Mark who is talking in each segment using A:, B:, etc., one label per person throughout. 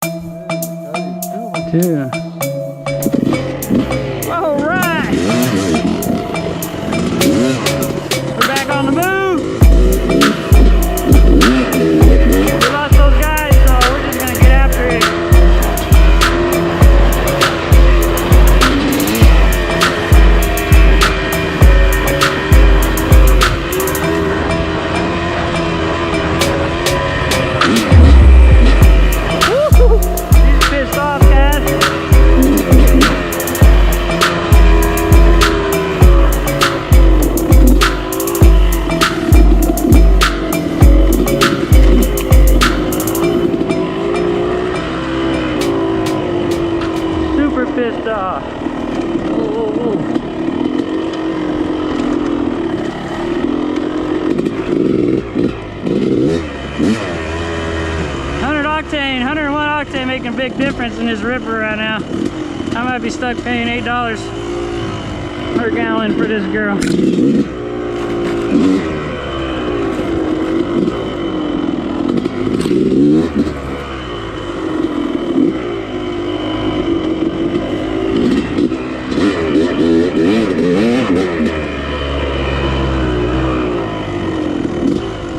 A: Two. All right. We're back on the move. We lost those guys, so we're just gonna get after it. He's pissed off, guys. Super pissed off. Whoa, whoa, whoa. Octane, 101 octane making a big difference in this ripper right now. I might be stuck paying $8 per gallon for this girl.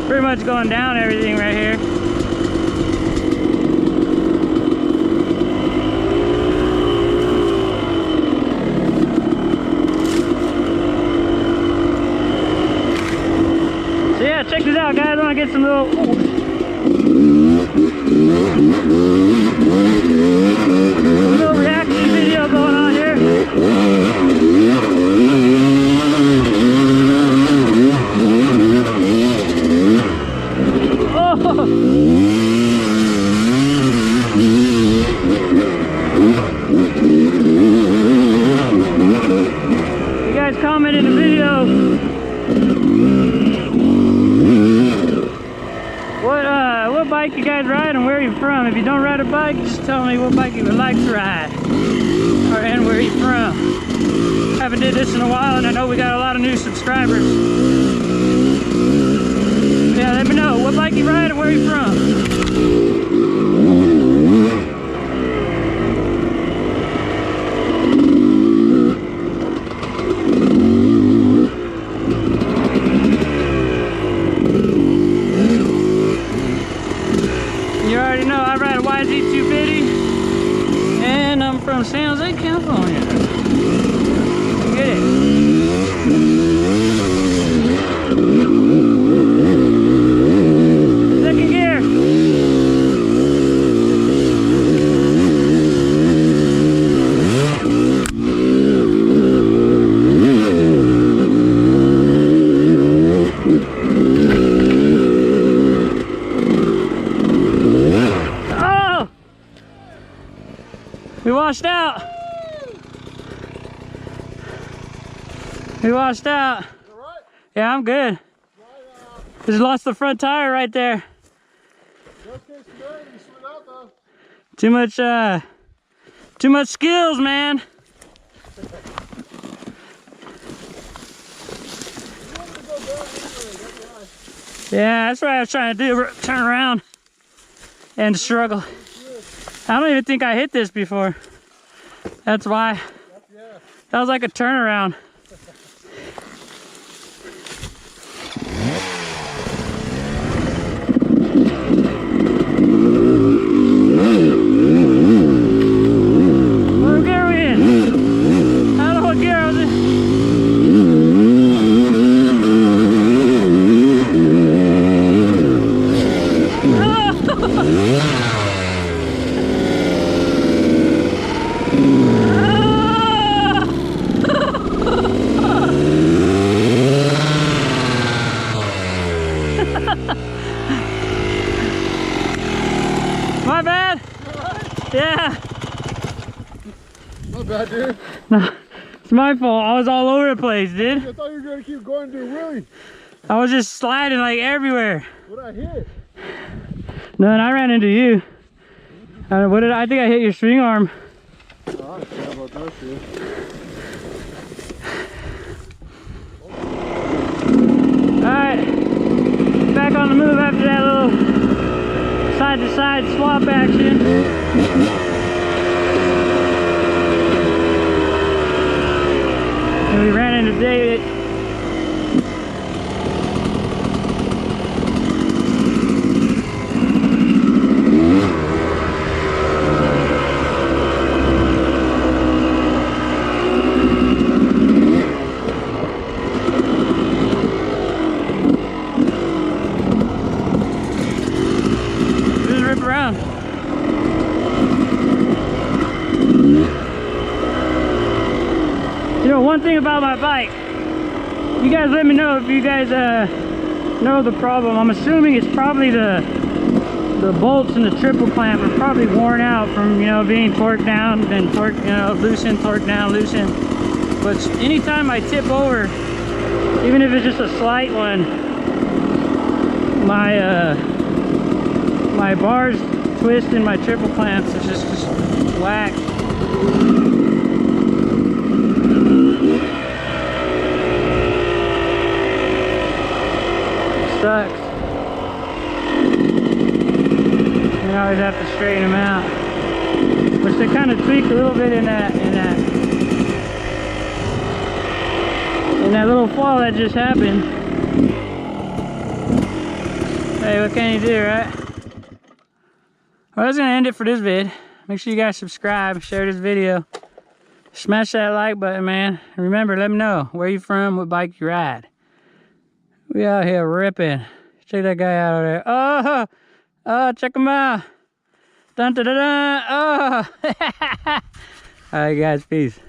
A: Pretty much going down everything right here. Check this out, guys. I want to get some little reaction video going on here. Oh! You guys comment in the video. What bike you guys ride and where you from? If you don't ride a bike, just tell me what bike you would like to ride and where you from. Haven't did this in a while, and I know we got a lot of new subscribers. Yeah, let me know what bike you ride and where you from. And I'm from San Jose, California. Get it. Second gear. We washed out. We washed out.
B: You all right?
A: Yeah, I'm good. Just lost the front tire right there. Too much skills, man. Yeah, that's what I was trying to do. Turn around and struggle. I don't even think I hit this before. That's why. That was like a turnaround. What gear are we in? I don't know what gear I was in. My bad. Yeah.
B: Not bad, dude.
A: No, it's my fault. I was all over the place, dude.
B: I thought you were gonna keep going to a wheelie.
A: I was just sliding like everywhere.
B: What'd I hit?
A: No, and I ran into you. I think I hit your swing arm.
B: Oh, I don't care about that shit.
A: Alright. Back on the move after that little side to side swap action. And we ran into David. Just rip around. You know, one thing about my bike, you guys let me know if you guys know the problem. I'm assuming it's probably the bolts in the triple clamp are probably worn out from, you know, being torqued down and torqued, you know, loosen, torqued down, loosen. But anytime I tip over, even if it's just a slight one, my bars twist in my triple clamps. It's just whack. Sucks. You always have to straighten them out. Which they kind of tweaked a little bit in that little fall that just happened. Hey, what can you do, right? Well, that's gonna end it for this vid. Make sure you guys subscribe, share this video, smash that like button, man. And remember, let me know where you from, what bike you ride. We out here ripping. Check that guy out over there. Oh, check him out. Dun dun dun dun. Oh. All right, guys, peace.